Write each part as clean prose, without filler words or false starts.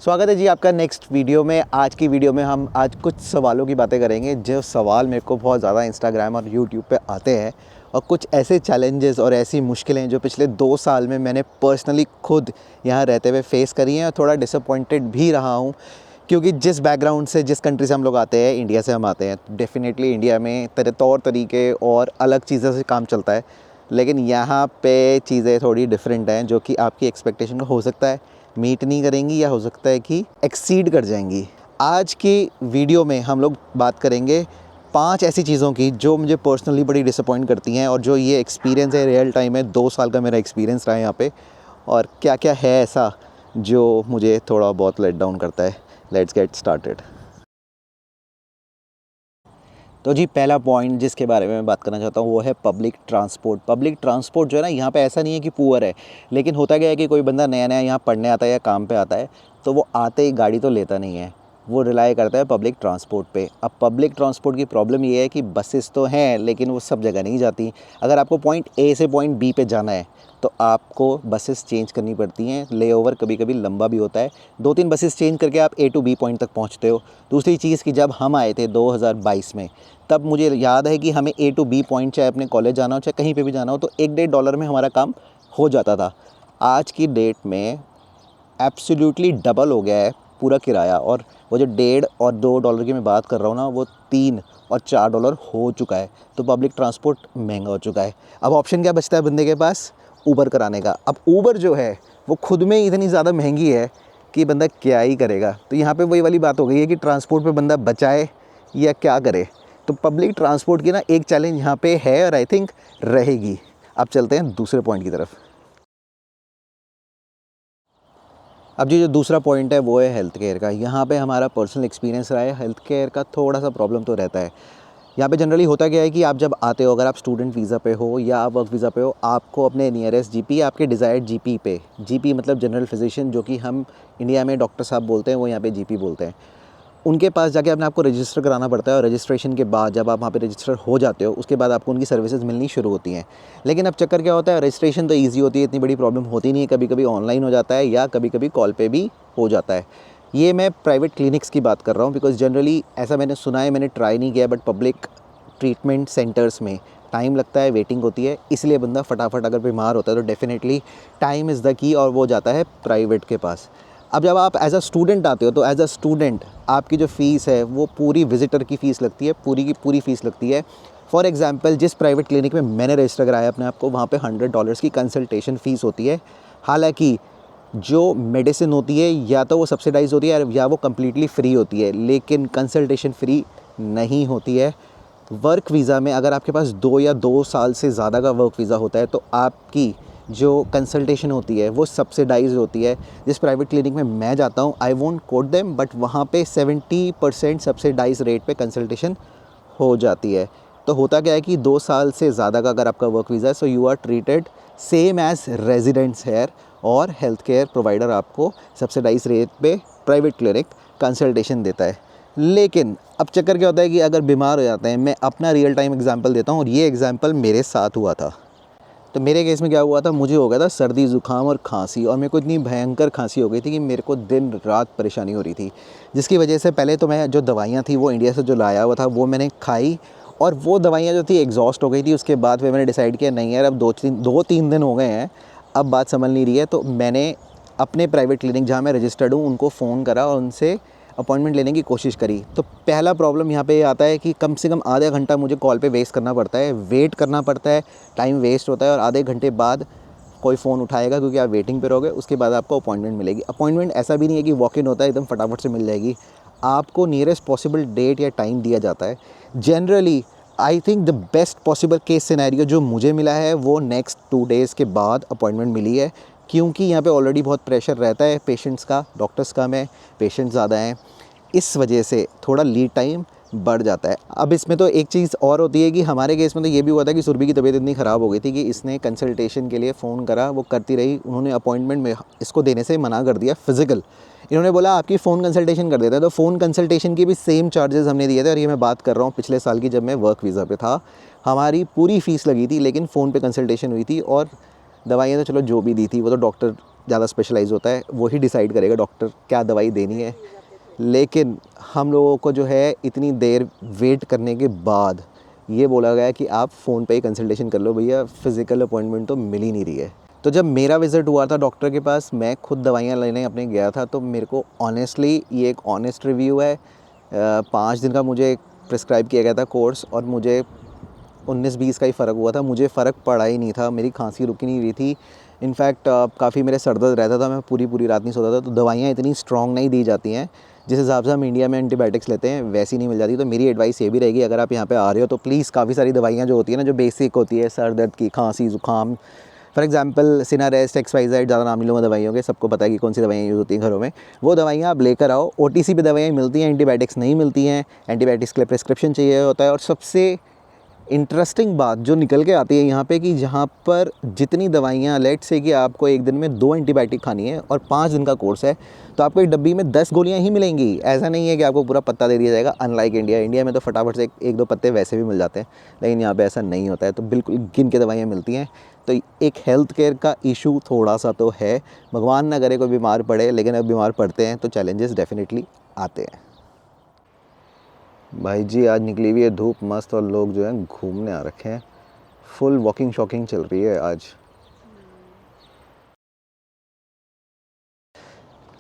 स्वागत है जी आपका नेक्स्ट वीडियो में। आज की वीडियो में हम आज कुछ सवालों की बातें करेंगे जो सवाल मेरे को बहुत ज़्यादा इंस्टाग्राम और यूट्यूब पे आते हैं, और कुछ ऐसे चैलेंजेस और ऐसी मुश्किलें जो पिछले 2 साल में मैंने पर्सनली खुद यहाँ रहते हुए फेस करी हैं, और थोड़ा डिसअपॉइंटेड भी रहा हूँ। क्योंकि जिस बैकग्राउंड से, जिस कंट्री से हम लोग आते हैं, इंडिया से हम आते हैं, डेफिनेटली इंडिया में तौर तरीके और अलग चीज़ों से काम चलता है, लेकिन यहाँ पे चीज़ें थोड़ी डिफरेंट हैं जो कि आपकी एक्सपेक्टेशन को हो सकता है मीट नहीं करेंगी, या हो सकता है कि एक्सीड कर जाएंगी। आज की वीडियो में हम लोग बात करेंगे 5 ऐसी चीज़ों की जो मुझे पर्सनली बड़ी डिसअपॉइंट करती हैं, और जो ये एक्सपीरियंस है रियल टाइम है, 2 साल का मेरा एक्सपीरियंस रहा है यहाँ पे, और क्या क्या है ऐसा जो मुझे थोड़ा बहुत लेट डाउन करता है। Let's get started. तो जी पहला पॉइंट जिसके बारे में मैं बात करना चाहता हूँ वो है पब्लिक ट्रांसपोर्ट। पब्लिक ट्रांसपोर्ट जो है ना, यहाँ पे ऐसा नहीं है कि पुअर है, लेकिन होता क्या है कि कोई बंदा नया नया यहाँ पढ़ने आता है या काम पे आता है, तो वो आते ही गाड़ी तो लेता नहीं है, वो रिलाई करता है पब्लिक ट्रांसपोर्ट पे। अब पब्लिक ट्रांसपोर्ट की प्रॉब्लम ये है कि बसेस तो हैं, लेकिन वो सब जगह नहीं जाती। अगर आपको पॉइंट ए से पॉइंट बी पे जाना है तो आपको बसेस चेंज करनी पड़ती हैं। लेओवर कभी कभी लंबा भी होता है, 2-3 बसेस चेंज करके आप ए टू बी पॉइंट तक पहुँचते हो। दूसरी चीज़ कि जब हम आए थे 2022 में, तब मुझे याद है कि हमें ए टू बी पॉइंट, चाहे अपने कॉलेज जाना हो चाहे कहीं पे भी जाना हो, तो $1-1.5 में हमारा काम हो जाता था। आज की डेट में एब्सोल्युटली डबल हो गया है पूरा किराया, और वो जो $1.5 और $2 की मैं बात कर रहा हूँ ना, वो $3 और $4 हो चुका है। तो पब्लिक ट्रांसपोर्ट महंगा हो चुका है। अब ऑप्शन क्या बचता है बंदे के पास? ऊबर कराने का। अब ऊबर जो है वो खुद में इतनी ज़्यादा महंगी है कि बंदा क्या ही करेगा। तो यहाँ पे वही वाली बात हो गई है कि ट्रांसपोर्ट पे बंदा बचाए या क्या करे। तो पब्लिक ट्रांसपोर्ट की ना एक चैलेंज यहाँ पे है, और आई थिंक रहेगी। अब चलते हैं दूसरे पॉइंट की तरफ। अब जी जो दूसरा पॉइंट है वो है हेल्थ केयर का। यहाँ पे हमारा पर्सनल एक्सपीरियंस रहा है, हेल्थ केयर का थोड़ा सा प्रॉब्लम तो रहता है। यहाँ पे जनरली होता क्या है कि आप जब आते हो, अगर आप स्टूडेंट वीज़ा पे हो या आप वर्क वीज़ा पे हो, आपको अपने नियरेस्ट जीपी, आपके डिज़ायर्ड जीपी पे, जीपी मतलब जनरल फिजिशियन, जो कि हम इंडिया में डॉक्टर साहब बोलते हैं, वो यहाँ पे जीपी बोलते हैं, उनके पास जाके अपने आपको रजिस्टर कराना पड़ता है। और रजिस्ट्रेशन के बाद जब आप वहाँ पे रजिस्टर हो जाते हो, उसके बाद आपको उनकी सर्विसेज मिलनी शुरू होती हैं। लेकिन अब चक्कर क्या होता है, रजिस्ट्रेशन तो ईजी होती है, इतनी बड़ी प्रॉब्लम होती नहीं है। कभी कभी ऑनलाइन हो जाता है या कभी कभी कॉल पे भी हो जाता है। ये मैं प्राइवेट क्लिनिक्स की बात कर रहा हूँ, बिकॉज जनरली ऐसा मैंने सुना है, मैंने ट्राई नहीं किया, बट पब्लिक ट्रीटमेंट सेंटर्स में टाइम लगता है, वेटिंग होती है, इसलिए बंदा फटाफट अगर बीमार होता है तो definitely time is the key, और वो जाता है प्राइवेट के पास। अब जब आप एज अ स्टूडेंट आते हो, तो एज अ स्टूडेंट आपकी जो फ़ीस है वो पूरी विजिटर की फ़ीस लगती है, पूरी की पूरी फ़ीस लगती है। फॉर एग्जांपल, जिस प्राइवेट क्लिनिक में मैंने रजिस्टर कराया अपने आप को, वहाँ पे $100 की कंसल्टेशन फ़ीस होती है। हालांकि जो मेडिसिन होती है या तो वो सब्सिडाइज होती है या वो कम्प्लीटली फ्री होती है, लेकिन कंसल्टेशन फ्री नहीं होती है। वर्क वीज़ा में अगर आपके पास 2 या 2 साल से ज़्यादा का वर्क वीज़ा होता है, तो आपकी जो कंसल्टेशन होती है वो सब्सिडाइज होती है। जिस प्राइवेट क्लिनिक में मैं जाता हूँ, I won't quote them, but वहाँ पे 70% सब्सिडाइज रेट पे कंसल्टेशन हो जाती है। तो होता क्या है कि 2 साल से ज़्यादा का अगर आपका वर्क वीज़ा है, so you are treated same as residents here, और हेल्थ केयर प्रोवाइडर आपको सब्सिडाइज रेट पे प्राइवेट क्लिनिक कंसल्टेशन देता है। लेकिन अब चक्कर क्या होता है कि अगर बीमार हो जाते हैं, मैं अपना रियल टाइम एग्जांपल देता हूँ, और ये एग्जांपल मेरे साथ हुआ था। तो मेरे केस में क्या हुआ था, मुझे हो गया था सर्दी ज़ुकाम और खांसी, और मेरे को इतनी भयंकर खांसी हो गई थी कि मेरे को दिन रात परेशानी हो रही थी, जिसकी वजह से पहले तो मैं जो दवाइयाँ थी वो इंडिया से जो लाया हुआ था वो मैंने खाई, और वो दवाइयाँ जो थी एग्जॉस्ट हो गई थी। उसके बाद फिर मैंने डिसाइड किया नहीं यार, अब 2-3 दिन हो गए हैं, अब बात संभल नहीं रही है। तो मैंने अपने प्राइवेट क्लिनिक जहाँ मैं रजिस्टर्ड हूँ उनको फ़ोन करा और उनसे अपॉइंटमेंट लेने की कोशिश करी। तो पहला प्रॉब्लम यहाँ पे ये आता है कि कम से कम आधा घंटा मुझे कॉल पे वेस्ट करना पड़ता है, वेट करना पड़ता है, टाइम वेस्ट होता है, और आधे घंटे बाद कोई फ़ोन उठाएगा क्योंकि आप वेटिंग पे रहोगे, उसके बाद आपको अपॉइंटमेंट मिलेगी। अपॉइंटमेंट ऐसा भी नहीं है कि वॉक इन होता है एकदम फटाफट से मिल जाएगी, आपको नियरेस्ट पॉसिबल डेट या टाइम दिया जाता है। Generally I think the best possible case scenario जो मुझे मिला है वो नेक्स्ट 2 डेज़ के बाद अपॉइंटमेंट मिली है, क्योंकि यहाँ पे ऑलरेडी बहुत प्रेशर रहता है पेशेंट्स का, डॉक्टर्स कम है, पेशेंट्स ज़्यादा हैं, इस वजह से थोड़ा लीड टाइम बढ़ जाता है। अब इसमें तो एक चीज़ और होती है कि हमारे केस में तो ये भी हुआ था कि सुरभि की तबीयत इतनी ख़राब हो गई थी कि इसने कंसल्टेशन के लिए फ़ोन करा, वो करती रही, उन्होंने अपॉइंटमेंट में इसको देने से मना कर दिया फ़िज़िकल। इन्होंने बोला आपकी फ़ोन कंसल्टेशन कर देता है, तो फ़ोन कंसल्टेशन की भी सेम चार्जेस हमने दिए थे। और ये मैं बात कर रहा हूँ पिछले साल की, जब मैं वर्क वीज़ा पे था, हमारी पूरी फ़ीस लगी थी, लेकिन फ़ोन पे कंसल्टेशन हुई थी। और दवाइयाँ तो चलो जो भी दी थी वो तो डॉक्टर ज़्यादा स्पेशलाइज होता है, वही डिसाइड करेगा डॉक्टर क्या दवाई देनी है। लेकिन हम लोगों को जो है इतनी देर वेट करने के बाद ये बोला गया कि आप फ़ोन पे ही कंसल्टेशन कर लो भैया, फ़िज़िकल अपॉइंटमेंट तो मिल ही नहीं रही है। तो जब मेरा विज़िट हुआ था डॉक्टर के पास, मैं खुद दवाइयाँ लेने अपने गया था, तो मेरे को ऑनेस्टली ये एक ऑनेस्ट रिव्यू है, 5 दिन का मुझे प्रिस्क्राइब किया गया था कोर्स और मुझे 19-20 का ही फ़र्क हुआ था। मुझे फ़र्क पड़ा ही नहीं था, मेरी खांसी रुक ही नहीं रही थी। इनफैक्ट काफ़ी मेरे सर दर्द रहता था, मैं पूरी रात नहीं सोता था। तो दवाइयाँ इतनी स्ट्रॉन्ग नहीं दी जाती हैं जिस हिसाब से हम इंडिया में एंटीबायोटिक्स लेते हैं, वैसी नहीं मिल जाती। तो मेरी एडवाइस ये भी रहेगी, अगर आप यहाँ पे आ रहे हो तो प्लीज़ काफ़ी सारी दवाइयाँ जो होती है ना, जो बेसिक होती है सर दर्द की, खांसी, ज़ुकाम, फॉर एग्जांपल सिनारेस्ट, XYZ, ज़्यादा नाम नहीं लूँगा दवाइयों के, सबको पता है कि कौन सी दवाइयाँ यूज़ होती हैं घरों में, वो दवाइयाँ आप लेकर आओ। OTC पे दवाइयाँ मिलती हैं, एंटीबायोटिक्स नहीं मिलती हैं। एंटीबायोटिक्स के लिए प्रिस्क्रिप्शन चाहिए होता है। और सबसे इंटरेस्टिंग बात जो निकल के आती है यहाँ पे कि जहाँ पर जितनी दवाइयाँ, लेट्स से कि आपको एक दिन में 2 एंटीबायोटिक खानी है और 5 दिन का कोर्स है, तो आपको एक डब्बी में 10 गोलियाँ ही मिलेंगी। ऐसा नहीं है कि आपको पूरा पत्ता दे दिया जाएगा। अनलाइक इंडिया में तो फटाफट से एक दो पत्ते वैसे भी मिल जाते हैं, लेकिन यहाँ पे ऐसा नहीं होता है। तो बिल्कुल गिन के दवाइयाँ मिलती हैं। तो एक हेल्थ केयर का इशू थोड़ा सा तो है। भगवान ना करे कोई बीमार पड़े, लेकिन अब बीमार पड़ते हैं तो चैलेंजेस डेफिनेटली आते हैं। भाई जी आज निकली हुई है धूप मस्त और लोग जो हैं घूमने आ रखे हैं। फुल वॉकिंग शॉकिंग चल रही है आज।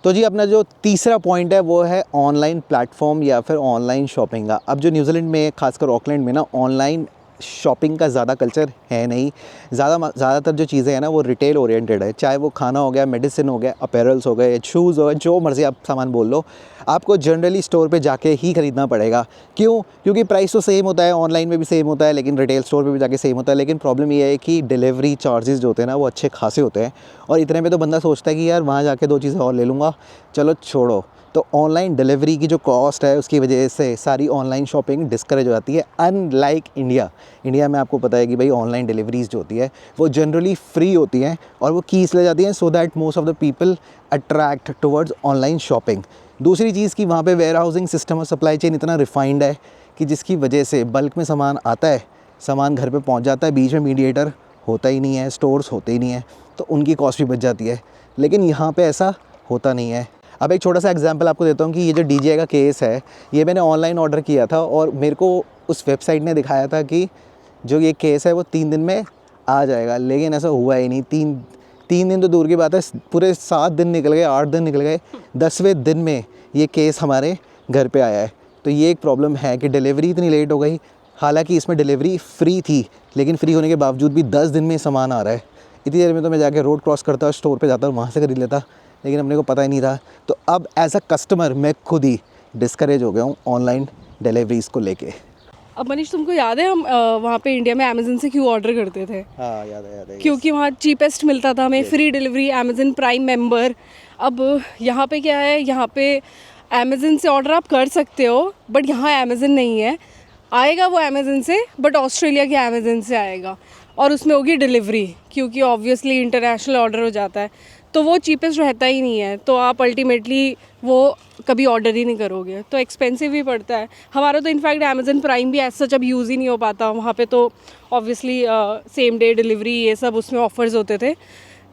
तो जी अपना जो तीसरा पॉइंट है वो है ऑनलाइन प्लेटफॉर्म या फिर ऑनलाइन शॉपिंग का। अब जो न्यूजीलैंड में, खासकर ऑकलैंड में ना, ऑनलाइन शॉपिंग का ज़्यादा कल्चर है नहीं। ज़्यादातर जो चीज़ें हैं ना वो रिटेल ओरिएंटेड है। चाहे वो खाना हो गया, मेडिसिन हो गया, अपैरल्स हो गए, शूज़ हो गए, जो मर्ज़ी आप सामान बोल लो, आपको जनरली स्टोर पे जाके ही ख़रीदना पड़ेगा। क्यों? क्योंकि प्राइस तो सेम होता है, ऑनलाइन में भी सेम होता है, लेकिन रिटेल स्टोर पे भी जाके सेम होता है। लेकिन प्रॉब्लम ये है कि डिलीवरी चार्जेस जो होते हैं ना वो अच्छे खासे होते हैं। और इतने में तो बंदा सोचता है कि यार वहाँ जाके 2 चीज़ें और ले लूँगा, चलो छोड़ो। तो ऑनलाइन डिलीवरी की जो कॉस्ट है उसकी वजह से सारी ऑनलाइन शॉपिंग डिस्करेज हो जाती है। अनलाइक इंडिया में आपको पता है कि भाई ऑनलाइन डिलीवरीज जो होती है वो जनरली फ्री होती हैं और वो की इसलिए जाती हैं so that most of the people attract towards online shopping. दूसरी चीज़ कि वहाँ पे वेयर हाउसिंग सिस्टम और सप्लाई चेन इतना रिफाइंड है कि जिसकी वजह से बल्क में सामान आता है, सामान घर पे पहुँच जाता है, बीच में मीडिएटर होता ही नहीं है, स्टोर्स होते ही नहीं है, तो उनकी कॉस्ट भी बच जाती है। लेकिन यहाँ पे ऐसा होता नहीं है। अब एक छोटा सा एग्जांपल आपको देता हूँ कि ये जो DJI का केस है, ये मैंने ऑनलाइन ऑर्डर किया था और मेरे को उस वेबसाइट ने दिखाया था कि जो ये केस है वो 3 दिन में आ जाएगा, लेकिन ऐसा हुआ ही नहीं। 3 दिन तो दूर की बात है, पूरे 7 दिन निकल गए, 8 दिन निकल गए, 10वें दिन में ये केस हमारे घर पे आया है। तो ये एक प्रॉब्लम है कि डिलीवरी इतनी लेट हो गई। हालांकि इसमें डिलीवरी फ्री थी, लेकिन फ्री होने के बावजूद भी 10 दिन में सामान आ रहा है। इतनी देर में तो मैं जाके रोड क्रॉस करता, स्टोर पे जाता, वहाँ से खरीद लेता, लेकिन अपने को पता ही नहीं था। तो अब एज अ कस्टमर मैं खुद ही डिस्करेज हो गया हूँ ऑनलाइन डिलीवरीज़ को लेके। अब मनीष, तुमको याद है हम वहाँ पे इंडिया में अमेजन से क्यों ऑर्डर करते थे? हाँ याद है। क्योंकि वहाँ चीपेस्ट मिलता था हमें, free delivery, Amazon prime member. अब यहाँ पे क्या है, यहाँ पे अमेजन से ऑर्डर आप कर सकते हो, बट यहाँ अमेजन नहीं है। आएगा वो अमेजन से, बट ऑस्ट्रेलिया के अमेजन से आएगा और उसमें होगी डिलीवरी, क्योंकि ऑब्वियसली इंटरनेशनल ऑर्डर हो जाता है, तो वो चीपेस्ट रहता ही नहीं है। तो आप अल्टीमेटली वो कभी ऑर्डर ही नहीं करोगे, तो एक्सपेंसिव भी पड़ता है। हमारा तो इनफैक्ट अमेजन प्राइम भी एज सच अब यूज़ ही नहीं हो पाता वहाँ पे। तो ऑब्वियसली सेम डे डिलीवरी ये सब उसमें ऑफर्स होते थे,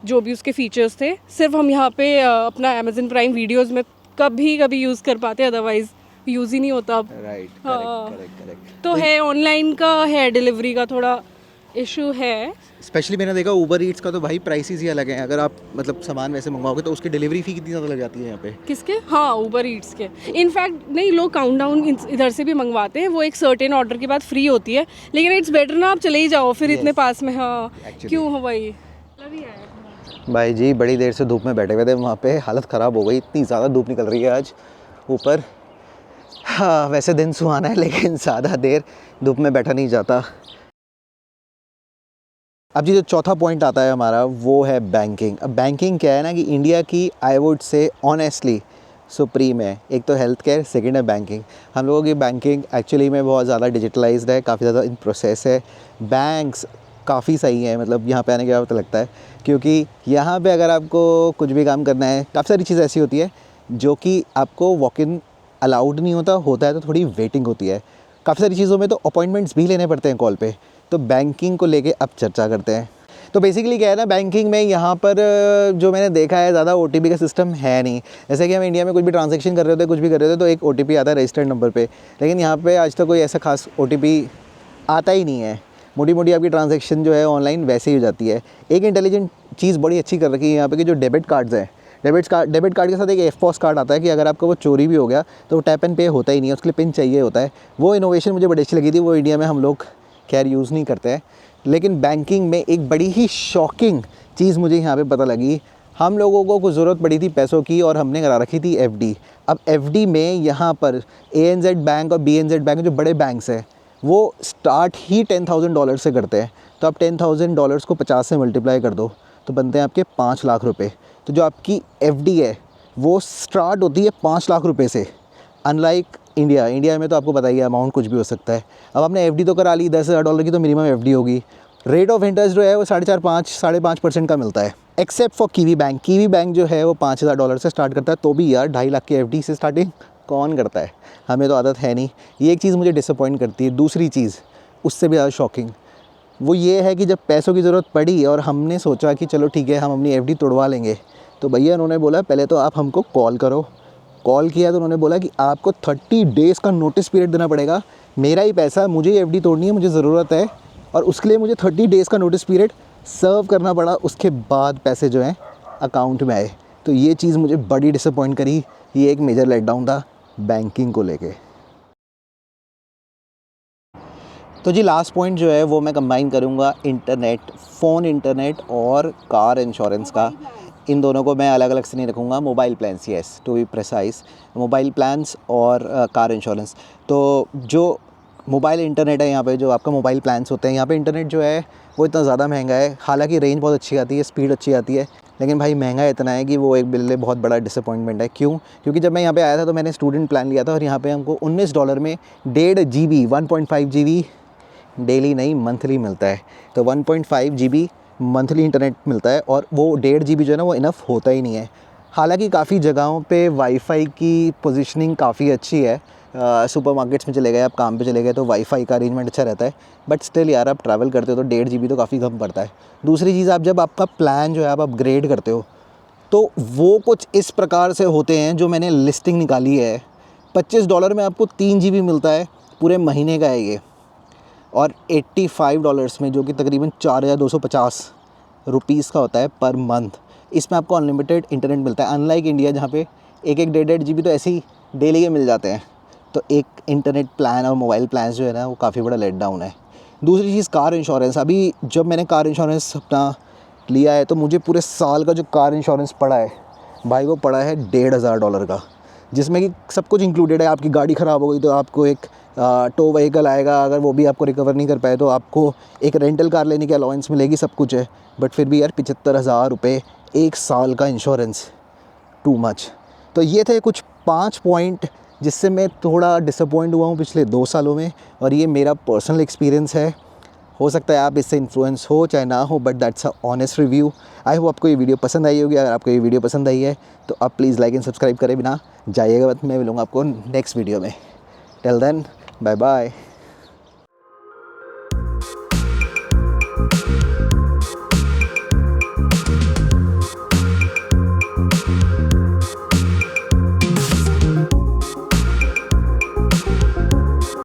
जो भी उसके फीचर्स थे, सिर्फ हम यहाँ पे अपना अमेजन प्राइम वीडियोज़ में कभी यूज़ कर पाते, अदरवाइज़ यूज़ ही नहीं होता अब। राइट, हाँ, करेक्ट। तो है, ऑनलाइन का है, डिलीवरी का थोड़ा इशू है। स्पेशली मैंने देखा ऊबर ईट्स का तो भाई प्राइसेस ही अलग हैं। अगर आप मतलब सामान वैसे मंगवाओगे तो उसकी डिलीवरी फ़ी कितनी ज़्यादा लग जाती है यहाँ पे। किसके? हाँ, ऊबर ईट्स के। इनफैक्ट नहीं, लोग काउंटडाउन इधर से भी मंगवाते हैं, वो एक सर्टेन ऑर्डर के बाद फ्री होती है, लेकिन इट्स बेटर ना आप चले ही जाओ फिर इतने पास में। हाँ, क्यों हो भाई। भाई जी बड़ी देर से धूप में बैठे हुए थे वहाँ पे, हालत ख़राब हो गई, इतनी ज़्यादा धूप निकल रही है आज ऊपर। हाँ वैसे दिन सुहाना है, लेकिन ज़्यादा देर धूप में बैठा नहीं जाता। अब जी जो चौथा पॉइंट आता है हमारा वो है बैंकिंग। अब बैंकिंग क्या है ना कि इंडिया की I would say honestly supreme है। एक तो हेल्थ केयर, सेकेंड है बैंकिंग। हम लोगों की बैंकिंग एक्चुअली में बहुत ज़्यादा डिजिटलाइज्ड है, काफ़ी ज़्यादा इन प्रोसेस है। बैंक्स काफ़ी सही है, मतलब यहाँ पे आने के बाद तो लगता है, क्योंकि यहाँ पे अगर आपको कुछ भी काम करना है, काफ़ी सारी चीज़ ऐसी होती है जो कि आपको वॉक इन अलाउड नहीं होता है तो थोड़ी वेटिंग होती है। काफ़ी सारी चीज़ों में तो अपॉइंटमेंट्स भी लेने पड़ते हैं कॉल पे। तो बैंकिंग को लेके अब चर्चा करते हैं। तो बेसिकली क्या है ना, बैंकिंग में यहाँ पर जो मैंने देखा है ज़्यादा OTP का सिस्टम है नहीं। जैसे कि हम इंडिया में कुछ भी ट्रांजैक्शन कर रहे होते, कुछ भी कर रहे होते तो एक OTP आता है रजिस्टर्ड नंबर पे, लेकिन यहाँ पे आज तक कोई ऐसा खास OTP आता ही नहीं है। मोटी मोटी आपकी ट्रांजैक्शन जो है ऑनलाइन वैसे ही हो जाती है। एक इंटेलिजेंट चीज़ बड़ी अच्छी कर रखी है यहाँ पे कि जो डेबिट कार्ड्स हैं, डेबिट कार्ड के साथ एक एफपॉस कार्ड आता है कि अगर आपको वो चोरी भी हो गया तो वो टैप एंड पे होता ही नहीं है, उसके लिए पिन चाहिए होता है। वो इनोवेशन मुझे बड़ी अच्छी लगी थी, वो इंडिया में हम लोग खैर यूज़ नहीं करते हैं। लेकिन बैंकिंग में एक बड़ी ही शॉकिंग चीज़ मुझे यहाँ पे पता लगी। हम लोगों को कुछ ज़रूरत पड़ी थी पैसों की और हमने करा रखी थी FD। अब FD में यहाँ पर ANZ बैंक और BNZ बैंक जो बड़े बैंक्स हैं वो स्टार्ट ही $10,000 से करते हैं। तो आप $10,000 को 50 से मल्टीप्लाई कर दो तो बनते हैं आपके 5 लाख रुपए। तो जो आपकी FD है वो स्टार्ट होती है 5 लाख रुपए से। अनलाइक इंडिया में तो आपको पता ही है अमाउंट कुछ भी हो सकता है। अब आपने FD तो करा ली $10,000 की, तो मिनिमम FD होगी। रेट ऑफ इंटरेस्ट जो है वो 4.5% का मिलता है, except for kiwi bank. Kiwi bank जो है वो $5,000 से स्टार्ट करता है। तो भी यार 2.5 लाख की FD से स्टार्टिंग कौन करता है, हमें तो आदत है नहीं। ये एक चीज़ मुझे डिसअपॉइंट करती है। दूसरी चीज़ उससे भी ज़्यादा शॉकिंग वो ये है कि जब पैसों की ज़रूरत पड़ी और हमने सोचा कि चलो ठीक है हम अपनी FD तोड़वा लेंगे, तो भैया उन्होंने बोला पहले तो आप हमको कॉल करो। कॉल किया तो उन्होंने बोला कि आपको 30 डेज़ का नोटिस पीरियड देना पड़ेगा। मेरा ही पैसा, मुझे ही FD तोड़नी है, मुझे ज़रूरत है, और उसके लिए मुझे 30 डेज़ का नोटिस पीरियड सर्व करना पड़ा। उसके बाद पैसे जो हैं अकाउंट में आए। तो ये चीज़ मुझे बड़ी डिसअपॉइंट करी। ये एक मेजर लेटडाउन था बैंकिंग को लेके। तो जी लास्ट पॉइंट जो है वो मैं कंबाइन करूँगा इंटरनेट, फ़ोन इंटरनेट और कार इंश्योरेंस का। इन दोनों को मैं अलग अलग से नहीं रखूँगा। Mobile plans, yes to be precise, mobile plans और कार इंश्योरेंस। तो जो मोबाइल इंटरनेट है यहाँ पे, जो आपका मोबाइल प्लान्स होते हैं, यहाँ पे इंटरनेट जो है वो इतना ज़्यादा महंगा है। हालांकि रेंज बहुत अच्छी आती है, स्पीड अच्छी आती है, लेकिन भाई महंगा इतना है कि वो एक मेरे लिए बहुत बड़ा डिसअपॉइंटमेंट है। क्यों? क्योंकि जब मैं यहाँ पे आया था तो मैंने स्टूडेंट प्लान लिया था और यहाँ पे हमको $19 में 1.5 GB 1.5 GB डेली नहीं मंथली मिलता है। तो 1.5 GB मंथली इंटरनेट मिलता है और वो 1.5 GB जो है ना वो इनफ होता ही नहीं है। हालांकि काफ़ी जगहों पे वाईफाई की पोजीशनिंग काफ़ी अच्छी है। सुपरमार्केट्स में चले गए, आप काम पे चले गए तो वाईफाई का अरेंजमेंट अच्छा रहता है। बट स्टिल यार आप ट्रैवल करते हो तो 1.5 GB तो काफ़ी कम पड़ता है। दूसरी चीज़, आप जब आपका प्लान जो है आप अपग्रेड करते हो तो वो कुछ इस प्रकार से होते हैं जो मैंने लिस्टिंग निकाली है। $25 में आपको 3 GB मिलता है, पूरे महीने का है ये। और $85 में, जो कि तकरीबन 4,250 रुपीज़ का होता है पर मंथ, इसमें आपको अनलिमिटेड इंटरनेट मिलता है। अनलाइक इंडिया जहाँ पे एक 1.5 GB तो ऐसे ही डेली के मिल जाते हैं। तो एक इंटरनेट प्लान और मोबाइल प्लान जो है ना वो काफ़ी बड़ा लेट डाउन है। दूसरी चीज़ कार इंश्योरेंस। अभी जब मैंने कार इंश्योरेंस अपना लिया है तो मुझे पूरे साल का जो कार इंश्योरेंस पड़ा है भाई वो पड़ा है $1,500 का, जिसमें कि सब कुछ इंक्लूडेड है। आपकी गाड़ी ख़राब हो गई तो आपको एक टो व्हीकल आएगा, अगर वो भी आपको रिकवर नहीं कर पाए तो आपको एक रेंटल कार लेने की अलाउंस मिलेगी, सब कुछ है। बट फिर भी यार 75,000 रुपये एक साल का इंश्योरेंस, टू मच। तो ये थे कुछ 5 पॉइंट जिससे मैं थोड़ा डिसअपॉइंट हुआ हूँ पिछले 2 सालों में, और ये मेरा पर्सनल एक्सपीरियंस है। हो सकता है आप इससे इन्फ्लुएंस हो चाहे ना हो, but that's a honest review. I hope आपको ये वीडियो पसंद आई होगी। अगर आपको ये वीडियो पसंद आई है तो आप प्लीज़ लाइक एंड सब्सक्राइब करे बिना जाइएगा मत। मैं मिलूँगा आपको नेक्स्ट वीडियो में। Till then, bye bye.